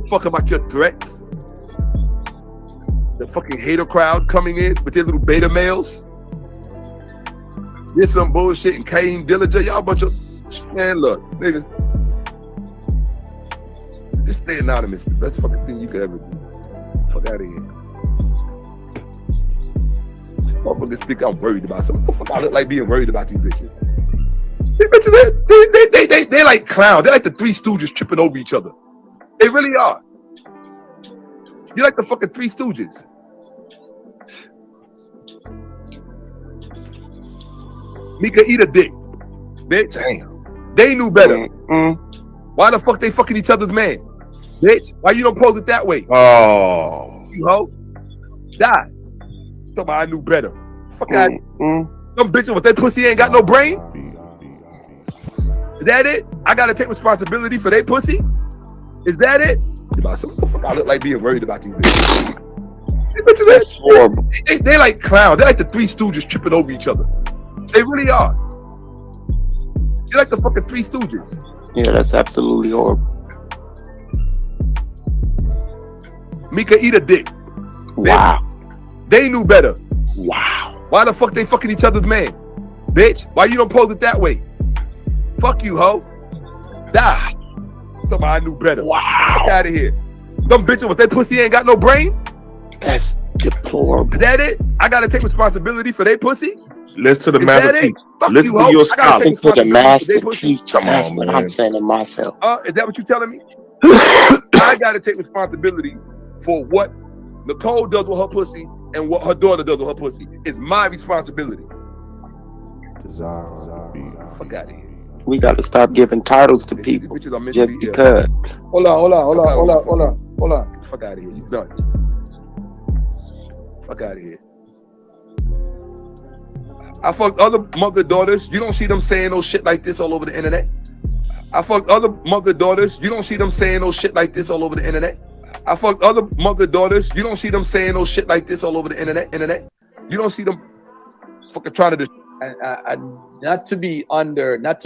Fuck about your threats. The fucking hater crowd coming in with their little beta males. There's some bullshit and Kane Dillinger. Y'all a bunch of man. Look, nigga. Just stay anonymous. The best fucking thing you could ever do. Fuck out of here. Motherfuckers think I'm worried about something. Fuck, I look like being worried about these bitches. These bitches, they like clowns. They're like the Three Stooges tripping over each other. They really are. You're like the fucking Three Stooges. Mika, eat a dick. Bitch. Damn. They knew better. Why the fuck they fucking each other's man? Bitch. Why you don't pose it that way? Oh. You hoe. Die. Somebody I knew better. Fuck out. Some bitches with that pussy ain't got no brain. Is that it? I gotta take responsibility for their pussy? Is that it? I look like being worried about these bitches. These bitches, that's horrible. They like clowns. They're like the Three Stooges tripping over each other. They really are. You're like the fucking Three Stooges. Yeah, that's absolutely horrible. Mika, eat a dick. Wow. They knew better. Wow. Why the fuck they fucking each other's man? Bitch, why you don't pose it that way? Fuck you, hoe. Die. Somebody I knew better. Wow. Get out of here. Some bitches with that pussy ain't got no brain. That's deplorable. Is that it? I gotta take responsibility for their pussy. Listen to the master teacher. Listen to your scholar. Listen to the master teacher. That's what I'm saying to myself. Is that what you telling me? I gotta take responsibility for what Nicole does with her pussy and what her daughter does with her pussy. It's my responsibility. Fuck out of here. We got to stop giving titles to people just because. Hold on. Fuck out of here. You done. Fuck out of here. I fucked other mother daughters. You don't see them saying no shit like this all over the internet. I fucked other mother daughters. You don't see them saying no shit like this all over the internet. I fucked other mother daughters. You don't see them saying no shit like this all over the internet. You don't see them fucking trying to. Not to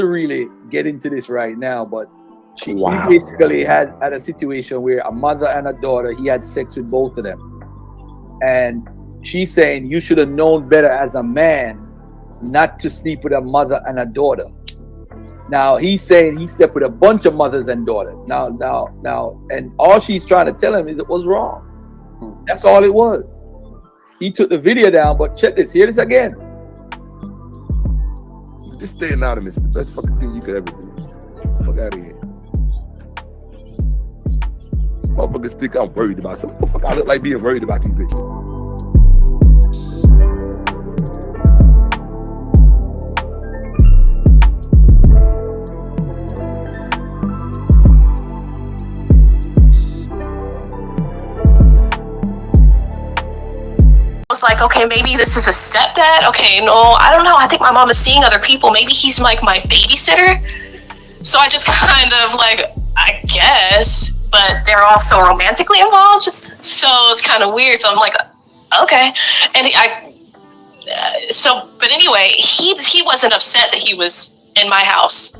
really get into this right now, but she basically had a situation where a mother and a daughter, he had sex with both of them. And she's saying you should have known better as a man not to sleep with a mother and a daughter. Now he's saying he slept with a bunch of mothers and daughters. Now, and all she's trying to tell him is it was wrong. That's all it was. He took the video down, but check this, hear this again. Just stay anonymous. The best fucking thing you could ever do. Fuck out of here. Motherfuckers think I'm worried about something. Fuck, I look like being worried about these bitches. Like, okay, maybe this is a stepdad. Okay, no, I don't know. I think my mom is seeing other people. Maybe he's like my babysitter. So I just kind of like, I guess, but they're also romantically involved. So it's kind of weird. So I'm like, okay. And but anyway, he wasn't upset that he was in my house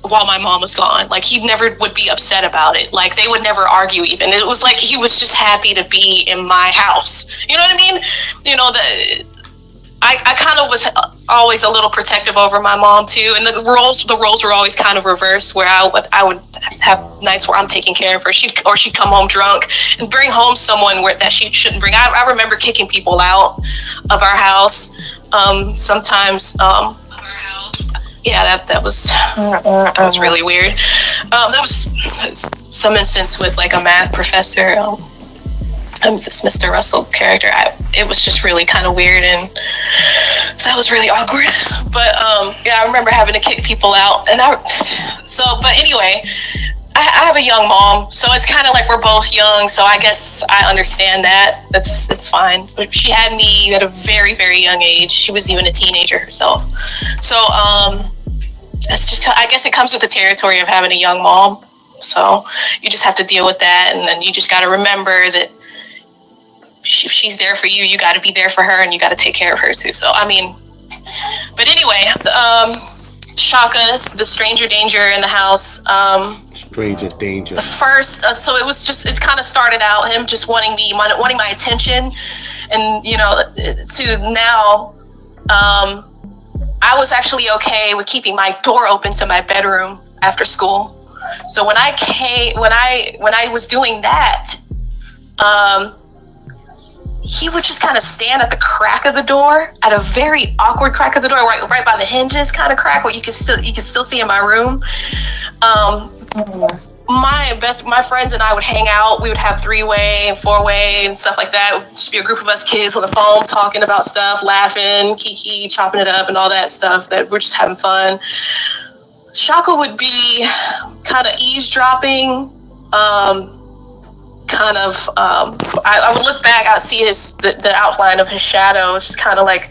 while my mom was gone. Like, he never would be upset about it. Like, they would never argue even. It was like he was just happy to be in my house. You know what I mean? You know, I kind of was always a little protective over my mom too, and the roles were always kind of reversed, where I would have nights where I'm taking care of her, she'd come home drunk and bring home someone that she shouldn't bring. I remember kicking people out of our house sometimes. Yeah, that was really weird. There was some instance with like a math professor. This Mr. Russell character. it was just really kind of weird, and that was really awkward. But yeah, I remember having to kick people out, and but anyway, I have a young mom, so it's kind of like we're both young, so I guess I understand that. It's fine. She had me at a very, very young age. She was even a teenager herself. So that's just, I guess it comes with the territory of having a young mom. So you just have to deal with that, and then you just got to remember that if she's there for you, you got to be there for her, and you got to take care of her too. So I mean, but anyway, Shakka, the stranger danger in the house. Stranger danger. The first, so it kind of started out him just wanting my attention, and to now, I was actually okay with keeping my door open to my bedroom after school. So when I was doing that, he would just kind of stand at the crack of the door, at a very awkward crack of the door, right by the hinges kind of crack, where you can still see in my room. My friends and I would hang out. We would have 3-way and 4-way and stuff like that. It would just be a group of us kids on the phone talking about stuff, laughing, kiki, chopping it up, and all that stuff. That we're just having fun. Shakka would be kind of eavesdropping. I would look back, I'd see the outline of his shadow. It's just kind of like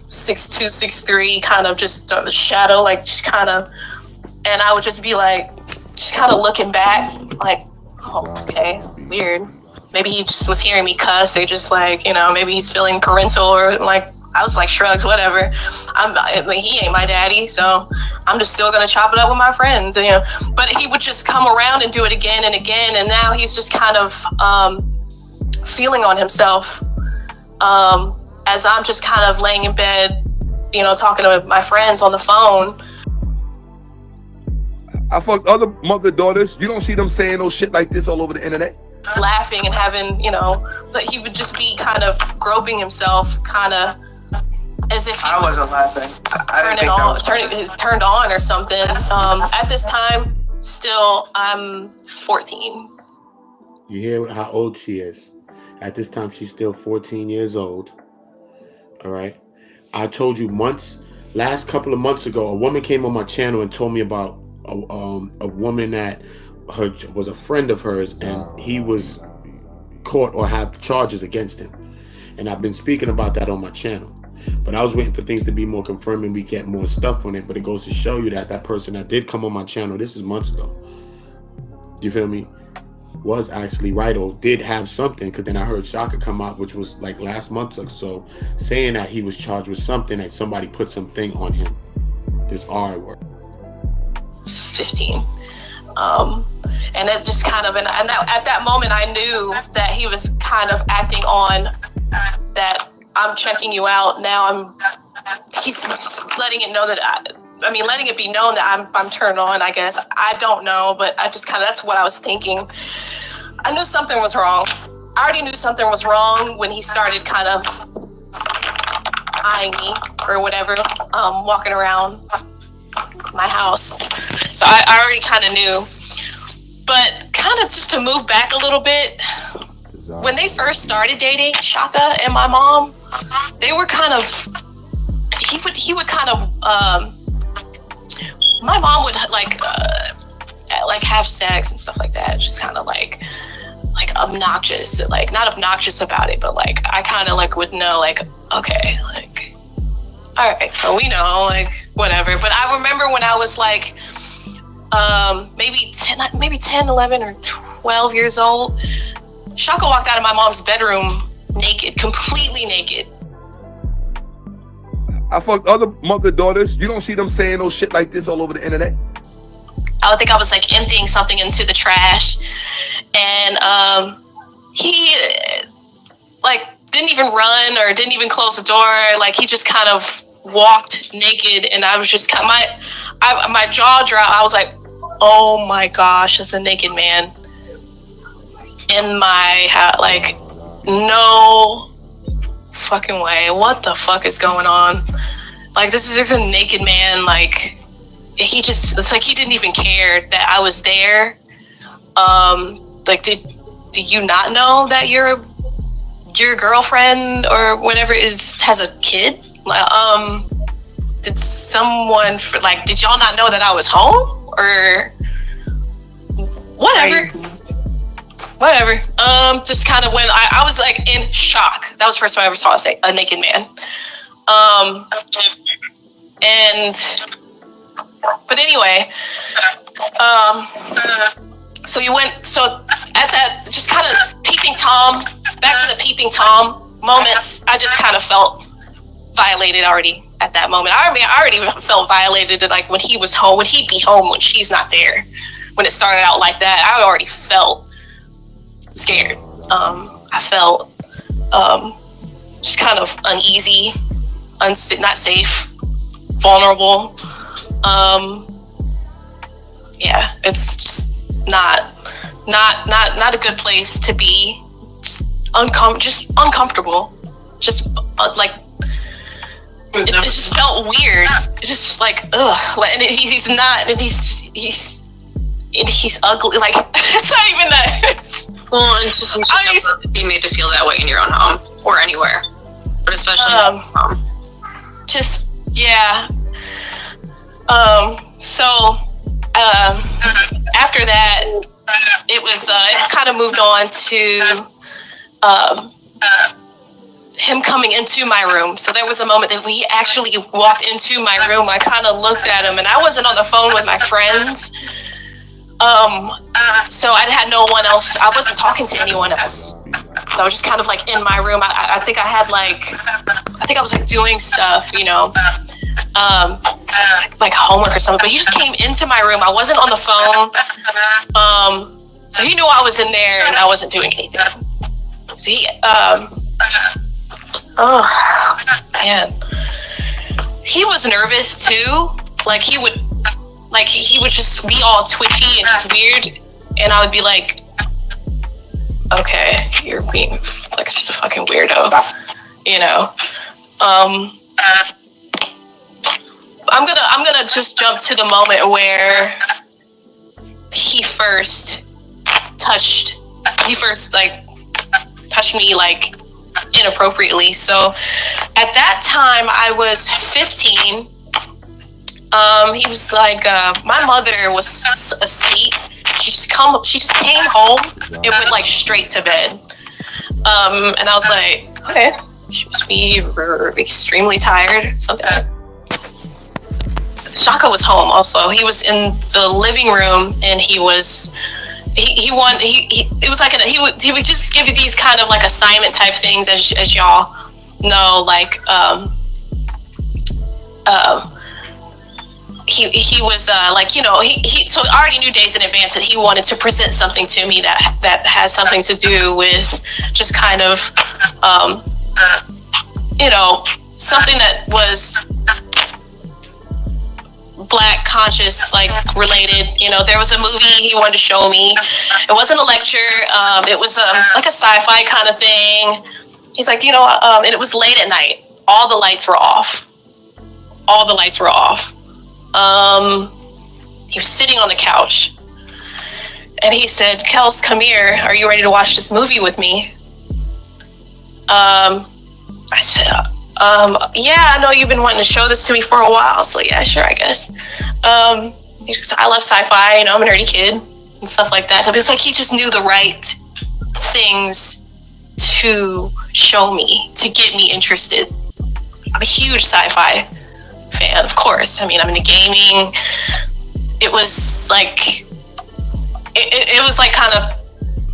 6'2", 6'3", kind of just the shadow, like just kind of, and I would just be like, just kind of looking back, like, oh, okay, weird. Maybe he just was hearing me cuss, or just like, maybe he's feeling parental, or like, I was like, shrugs, whatever. He ain't my daddy, so I'm just still gonna chop it up with my friends, But he would just come around and do it again and again, and now he's just kind of feeling on himself as I'm just kind of laying in bed, talking to my friends on the phone. I fucked other mother daughters. You don't see them saying no shit like this all over the internet. Laughing and having, but he would just be kind of groping himself, kind of as if he wasn't laughing. Turned on or something. At this time, still, I'm 14. You hear how old she is. At this time, she's still 14 years old. All right. I told you last couple of months ago, a woman came on my channel and told me about a woman that was a friend of hers, and he was caught or had charges against him. And I've been speaking about that on my channel. But I was waiting for things to be more confirmed and we get more stuff on it. But it goes to show you that person that did come on my channel, this is months ago, you feel me, was actually right, or did have something. Because then I heard Shakka come out, which was like last month or so, saying that he was charged with something, that somebody put something on him. This R word. 15. And it just kind of, and at that moment I knew that he was kind of acting on that. I'm checking you out now. He's letting it know that letting it be known that I'm turned on, I guess. I don't know, but I just kind of, that's what I was thinking. I knew something was wrong. I already knew something was wrong when he started kind of eyeing me or whatever, walking around my house. So I already kind of knew. But kind of just to move back a little bit, when they first started dating, Shakka and my mom, they were kind of, he would kind of, my mom would like have sex and stuff like that, just kind of like obnoxious, like not obnoxious about it, but like I kind of like would know, like, okay, like, all right, so we know, like, whatever. But I remember when I was like maybe 10, 11 or 12 years old, Shakka walked out of my mom's bedroom naked, completely naked. I fucked other mother daughters. You don't see them saying no shit like this all over the internet. I think I was like emptying something into the trash, and he like didn't even run or didn't even close the door. Like he just kind of walked naked, and I was just kind of, my jaw dropped. I was like, oh my gosh, it's a naked man in my house. Like, no fucking way. What the fuck is going on? Like, this is a naked man. Like, it's like he didn't even care that I was there. Like, do you not know that you're your girlfriend or whatever has a kid? Did someone did y'all not know that I was home or whatever? Whatever. Just kind of when I was like in shock. That was the first time I ever saw a naked man. But anyway, so at that, just kind of peeping Tom, back to the peeping Tom moments, I just kind of felt violated already at that moment. I already felt violated like when he was home, when he'd be home when she's not there. When it started out like that, I already felt scared. I felt just kind of uneasy, not safe, vulnerable. Yeah, it's just not a good place to be. Just uncomfortable. Just it just felt weird. It's just like ugh. And he's not. And he's ugly. Like it's not even that. Well, and just be made to feel that way in your own home or anywhere, but especially home. Just yeah. So after that, it was it kind of moved on to him coming into my room. So there was a moment that we actually walked into my room. I kind of looked at him, and I wasn't on the phone with my friends. So I had no one else. I wasn't talking to anyone else. So I was just kind of like in my room. I think I was like doing stuff, you know, like homework or something. But he just came into my room. I wasn't on the phone. So he knew I was in there and I wasn't doing anything. So he, oh man, he was nervous too. Like he would just be all twitchy and just weird, and I would be like, okay, you're being like just a fucking weirdo, you know. I'm gonna just jump to the moment where he first touched me like inappropriately. So at that time I was 15. He was like, my mother was asleep. She just came home and went like straight to bed. And I was like, okay, she must be extremely tired. Something. Shakka was home also. He was in the living room and he was he would just give you these kind of like assignment type things as y'all know, like he was like, you know, he so I already knew days in advance that he wanted to present something to me that has something to do with just kind of you know, something that was Black conscious like related. You know, there was a movie he wanted to show me. It wasn't a lecture. It was like a sci-fi kind of thing. He's like, you know, and it was late at night. All the lights were off. He was sitting on the couch and he said, Kels, come here. Are you ready to watch this movie with me? I said, yeah, I know you've been wanting to show this to me for a while. So yeah, sure, I guess. I love sci-fi, you know, I'm a nerdy kid and stuff like that. So it's like he just knew the right things to show me, to get me interested. I'm a huge sci-fi fan, of course. I mean, I'm into gaming. It was like, it was like kind of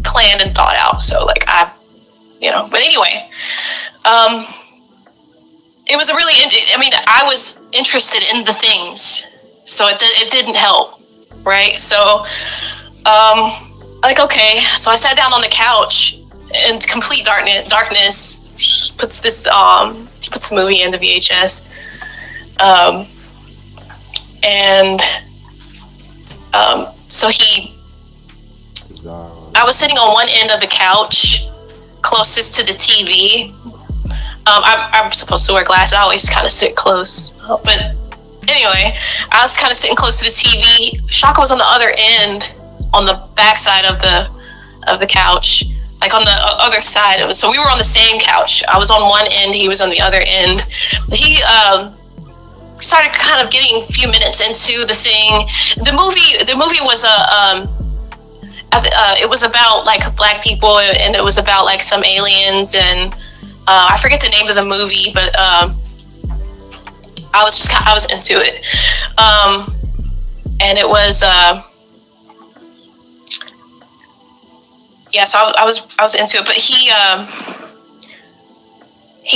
planned and thought out. So like but anyway, it was I was interested in the things, so it didn't help, right? So, like, okay, so I sat down on the couch in complete darkness. He puts the movie in the VHS, so I was sitting on one end of the couch, closest to the TV. I'm supposed to wear glasses. I always kind of sit close. But anyway, I was kind of sitting close to the TV. Shakka was on the other end, on the backside of the couch. like on the other side. So we were on the same couch. I was on one end, he was on the other end. He started kind of getting a few minutes into the thing. The movie was it was about like black people, and it was about like some aliens, and I forget the name of the movie, but I was into it, and it was so I was into it, but he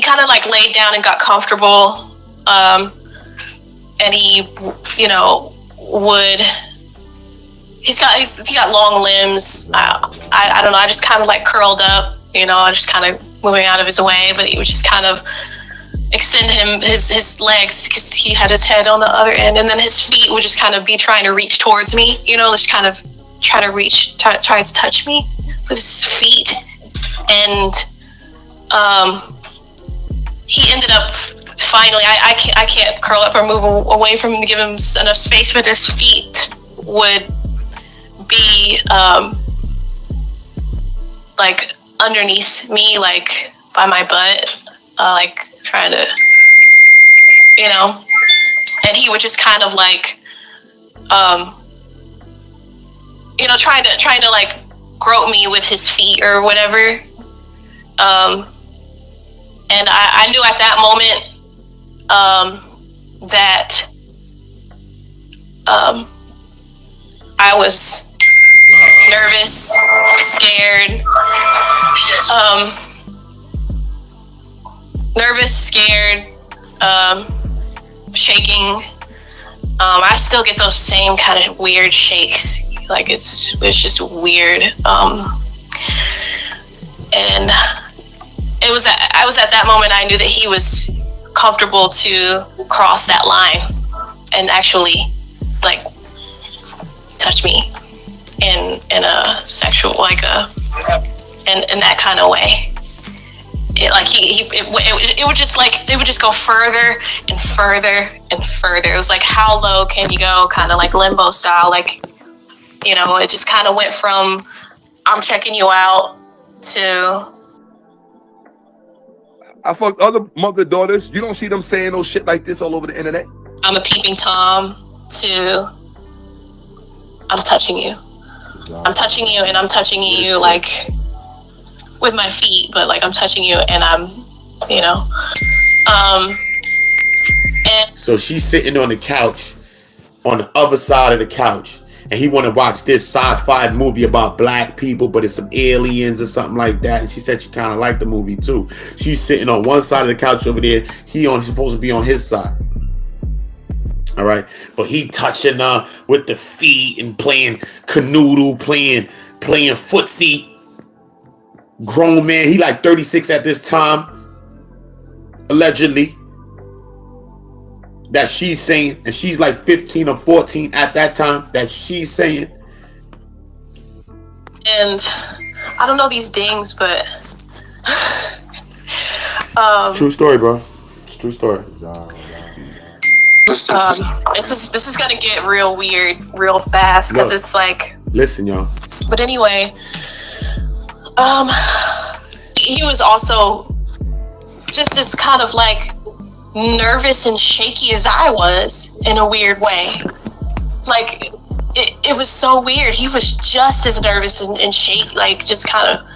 kind of like laid down and got comfortable, and he, you know, he's got long limbs. I don't know. I just kind of like curled up, you know, just kind of moving out of his way, but he would just kind of extend his legs because he had his head on the other end, and then his feet would just kind of be trying to reach towards me, you know, just kind of try to touch me with his feet. And he ended up finally, I can't curl up or move away from him to give him enough space, but his feet would be like underneath me, like by my butt, like trying to, you know, and he would just kind of like you know, trying to like grope me with his feet or whatever. And I knew at that moment that I was nervous, scared, shaking. I still get those same kind of weird shakes. Like it's just weird. And I was at that moment I knew that he was comfortable to cross that line and actually like touch me in a sexual, like in that kind of way. It would just go further and further and further. It was like, how low can you go, kind of like limbo style, like, you know, it just kind of went from I'm checking you out to I fucked other mother daughters. You don't see them saying no shit like this all over the internet. I'm a peeping Tom to I'm touching you. I'm touching you, and I'm touching you like with my feet, but like I'm touching you and I'm, you know. And so she's sitting on the couch, on the other side of the couch, and he want to watch this sci-fi movie about black people, but it's some aliens or something like that. And she said she kind of liked the movie too. She's sitting on one side of the couch over there. He's supposed to be on his side. All right, but he touching with the feet and playing canoodle, playing footsie. Grown man, he like 36 at this time, allegedly. That she's saying, and she's like 15 or 14 at that time, that she's saying. And I don't know these dings, but true story, bro. It's true story. This is gonna get real weird real fast because it's like, listen, y'all. But anyway, he was also just as kind of like nervous and shaky as I was in a weird way. Like it was so weird. He was just as nervous and shaky, like just kind of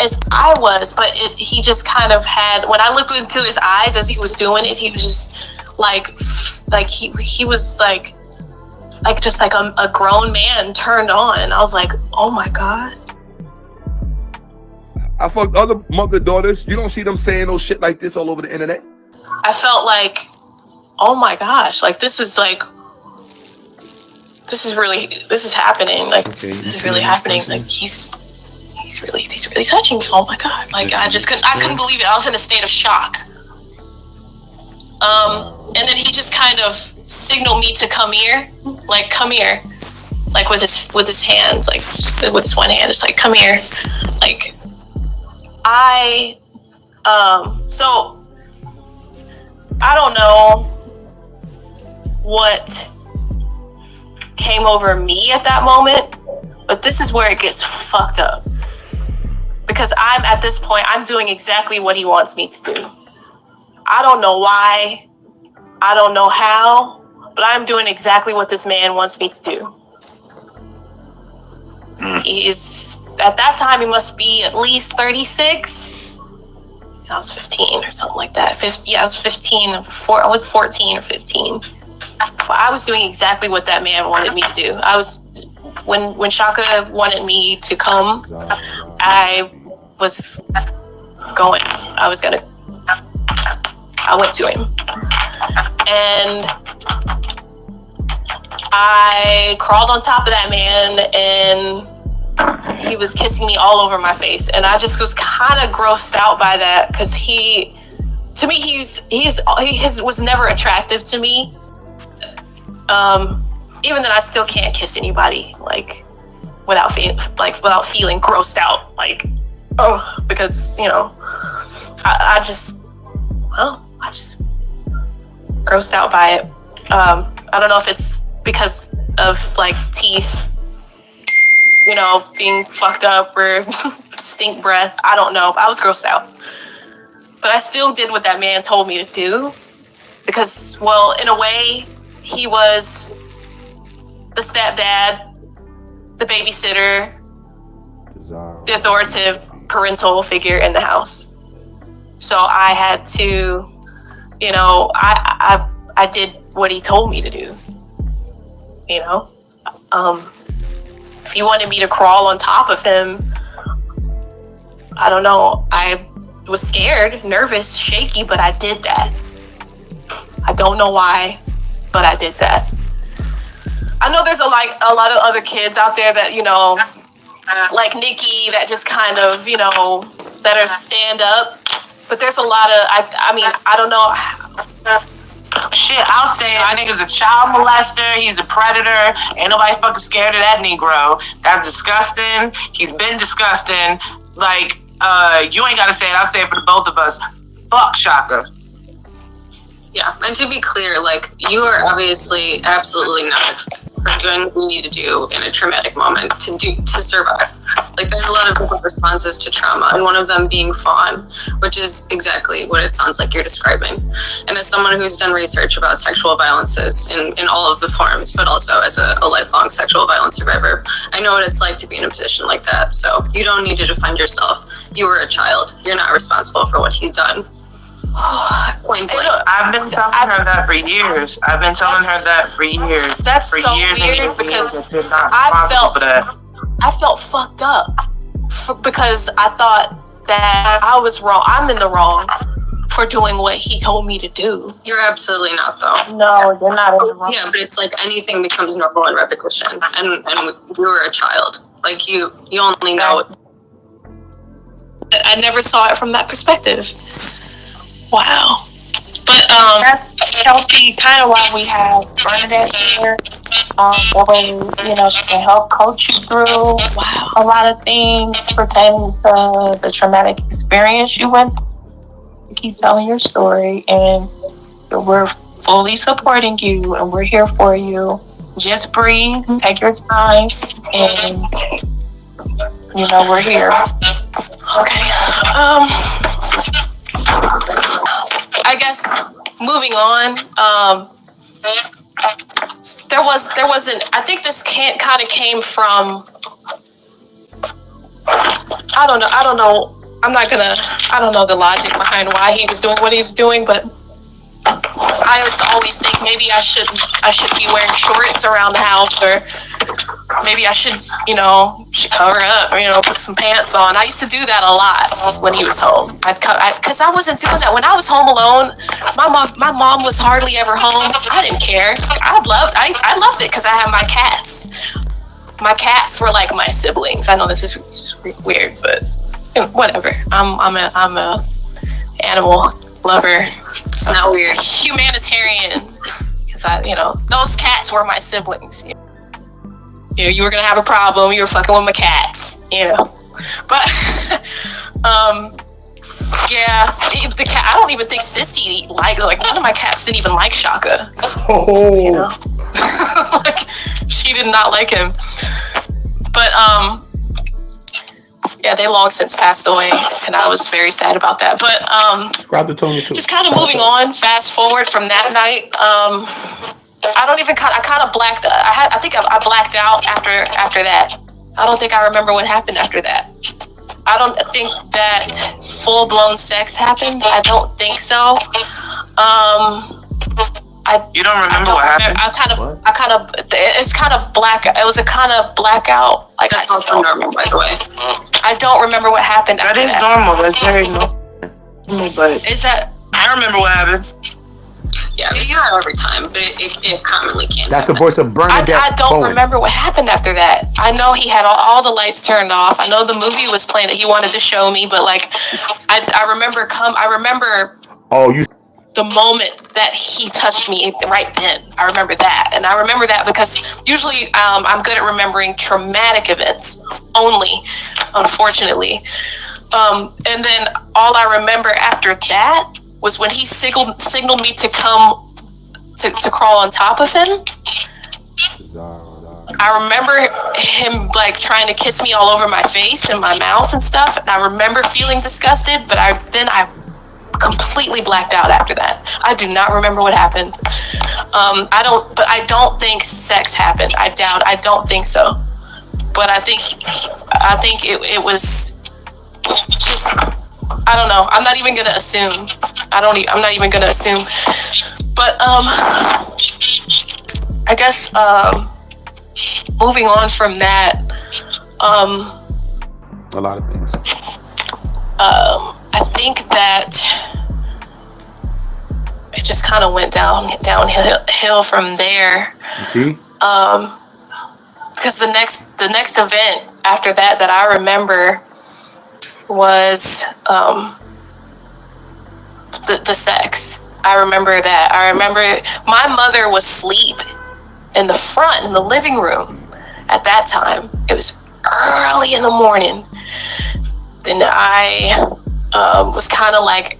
as I was, but he just kind of had, when I looked into his eyes as he was doing it, he was just like he was like just like a grown man turned on. I was like, oh my God. I fucked other mother daughters. You don't see them saying no shit like this all over the internet. I felt like, oh my gosh, like this is happening. Like this is really happening. Like he's really touching me. Oh my God. Like I couldn't believe it. I was in a state of shock. And then he just kind of signaled me to come here, like with his hands, like just with his one hand, just like come here. Like so I don't know what came over me at that moment, but this is where it gets fucked up. because I'm at this point, I'm doing exactly what he wants me to do. I don't know why. I don't know how, but I'm doing exactly what this man wants me to do. He is, at that time, he must be at least 36. I was 15 or something like that. I was 15. I was 14 or 15. But I was doing exactly what that man wanted me to do. I was, when Shakka wanted me to come, I was going. I went to him. And I crawled on top of that man, and he was kissing me all over my face, and I just was kind of grossed out by that, because he was never attractive to me. Even then, I still can't kiss anybody without feeling grossed out, because I just grossed out by it. I don't know if it's because of teeth, being fucked up or stink breath. I don't know. I was grossed out. But I still did what that man told me to do. Because, well, in a way, he was the stepdad, the babysitter, the authoritative parental figure in the house. So I had to, I did what he told me to do. If he wanted me to crawl on top of him, I don't know. I was scared, nervous, shaky, but I did that. I don't know why, but I did that. I know there's a lot of other kids out there that, like Nikki, that just kind of, that are stand up. But there's a lot of, I don't know. Shit, I'll say I think he's a child molester. He's a predator. Ain't nobody fucking scared of that Negro. That's disgusting. He's been disgusting. You ain't gotta say it. I'll say it for the both of us. Fuck Shakka. Yeah, and to be clear, you are obviously absolutely not for doing what you need to do in a traumatic moment to survive. There's a lot of different responses to trauma, and one of them being fawn, which is exactly what it sounds like you're describing. And as someone who's done research about sexual violences in all of the forms, but also as a lifelong sexual violence survivor, I know what it's like to be in a position like that. So you don't need to defend yourself. You were a child. You're not responsible for what he's done. I've been telling her that for years. That's so weird, because I felt fucked up because I thought that I was wrong. I'm in the wrong for doing what he told me to do. You're absolutely not, though. No, you're not in the wrong. Yeah, but it's anything becomes normal in repetition, and you were a child. You only know. I never saw it from that perspective. Wow. But that's Kelsey, kind of why we have Bernadette here. That way, she can help coach you through a lot of things pertaining to the traumatic experience you went through. You keep telling your story, and we're fully supporting you, and we're here for you. Just breathe, take your time, and we're here. Okay. I guess moving on. There wasn't. I think this kind of came from. I don't know. I don't know the logic behind why he was doing what he was doing, but I always think maybe I should be wearing shorts around the house, or maybe I should cover up, put some pants on. I used to do that a lot when he was home. Because I wasn't doing that when I was home alone. My mom was hardly ever home. I didn't care. I loved it because I had my cats. My cats were like my siblings. I know this is weird, but whatever. I'm a animal lover. It's not weird. Humanitarian, because those cats were my siblings. You were gonna have a problem. You were fucking with my cats. But yeah, the cat. I don't even think Sissy like one of my cats didn't even like Shakka. Oh. She did not like him. But Yeah, they long since passed away, and I was very sad about that. But Grab the Tony too. just kind of moving on, fast forward from that night. I kind of blacked. I think I blacked out after that. I don't think I remember what happened after that. I don't think that full blown sex happened. I don't think so. You don't remember what happened? It's kind of black. It was a kind of blackout. Like That's also normal, by the way. I don't remember what happened. That is normal. That's very normal. But is that? I remember what happened. Yeah, it's not every time, but it commonly can. That's the voice of Bernadette. I don't Bowen. remember what happened after that. I know he had all the lights turned off. I know the movie was playing that he wanted to show me, but like, I remember the moment that he touched me right then. I remember that. And I remember that because usually I'm good at remembering traumatic events only, unfortunately. And then all I remember after that was when he signaled me to come to crawl on top of him. I remember him like trying to kiss me all over my face and my mouth and stuff. And I remember feeling disgusted, but I completely blacked out after that. I do not remember what happened. I don't think sex happened. I don't think so. But I think it was just, I don't know. I'm not even gonna assume. I'm not even gonna assume. But I guess moving on from that, a lot of things. I think that it just kind of went downhill from there. You see? Because the next event after that I remember was the sex. I remember that. I remember my mother was asleep in the front in the living room at that time. It was early in the morning. Then I was kind of like,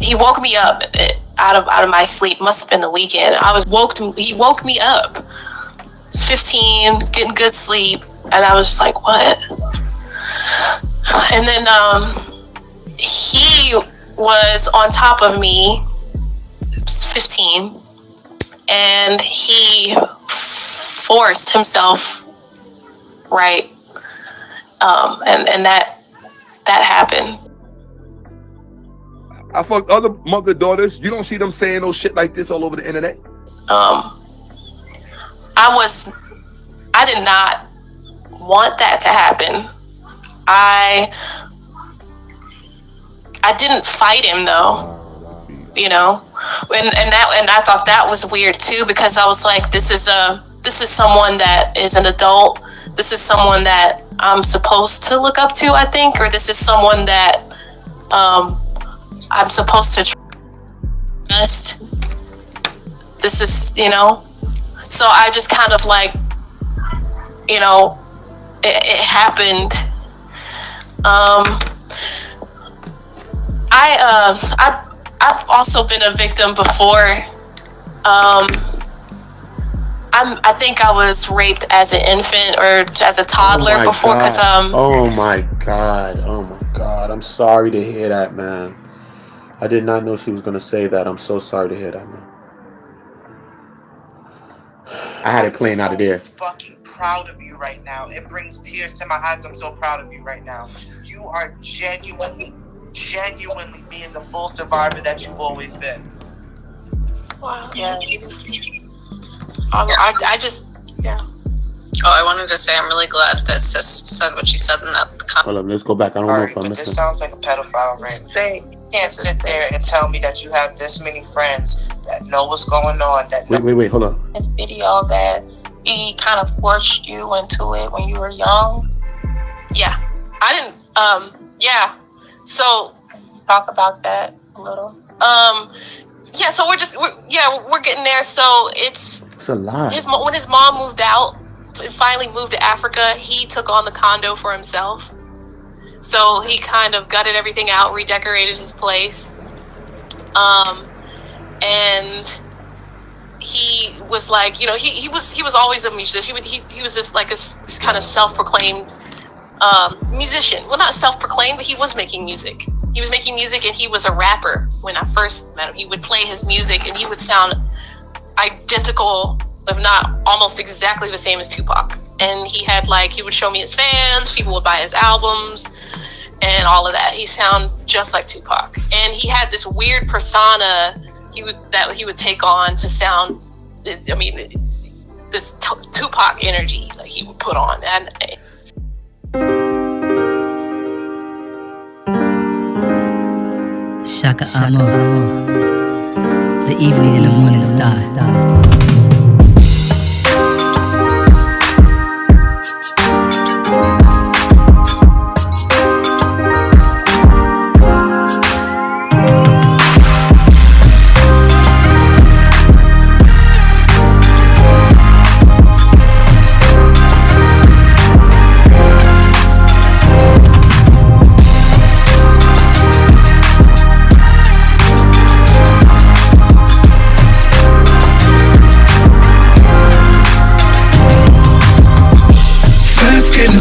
he woke me up out of my sleep. Must have been the weekend. He woke me up. I was 15, getting good sleep, and I was just like, what? And then he was on top of me. I was 15, and he forced himself right, and that happened. I fucked other mother daughters. You don't see them saying no shit like this all over the internet. I did not want that to happen. I didn't fight him though, you know, and I thought that was weird too, because I was like, this is someone that is an adult. This is someone that I'm supposed to look up to, I think, or this is someone that I'm supposed to trust. This is, you know, so I just kind of like, you know, it happened. I've also been a victim before. I think I was raped as an infant or as a toddler before. Oh my god! I'm sorry to hear that, man. I did not know she was gonna say that. I'm so sorry to hear that, man. I had it playing out of there. I'm fucking proud of you right now. It brings tears to my eyes. I'm so proud of you right now. You are genuinely being the full survivor that you've always been. Wow. Yeah. I just, yeah. Oh, I wanted to say I'm really glad that Sis said what she said in that comment. Hold up, let's go back. I don't know if I'm missing. This sounds like a pedophile rape. You can't sit there and tell me that you have this many friends that know what's going on. Wait, hold on. This video that he kind of forced you into it when you were young. Yeah. I didn't, yeah. So, talk about that a little. Yeah, so we're getting there. So it's a lot. When his mom moved out, finally moved to Africa, he took on the condo for himself. So he kind of gutted everything out, redecorated his place. And he was like, you know, he was always a musician. He was just like this kind of self-proclaimed musician. Well, not self-proclaimed, but he was making music. He was making music, and he was a rapper. When I first met him, he would play his music, and he would sound identical, if not almost exactly the same as Tupac. And he had he would show me his fans, people would buy his albums, and all of that. He sounded just like Tupac. And he had this weird persona he would take on to sound, I mean, this Tupac energy that he would put on. And Shakka Ahmose, the evening and the morning star.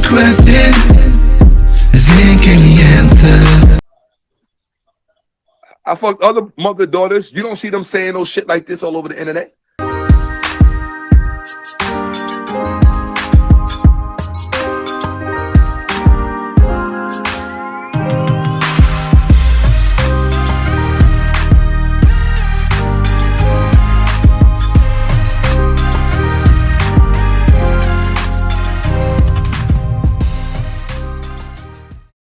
Question, then came the answer. I fucked other mother daughters. You don't see them saying no shit like this all over the internet.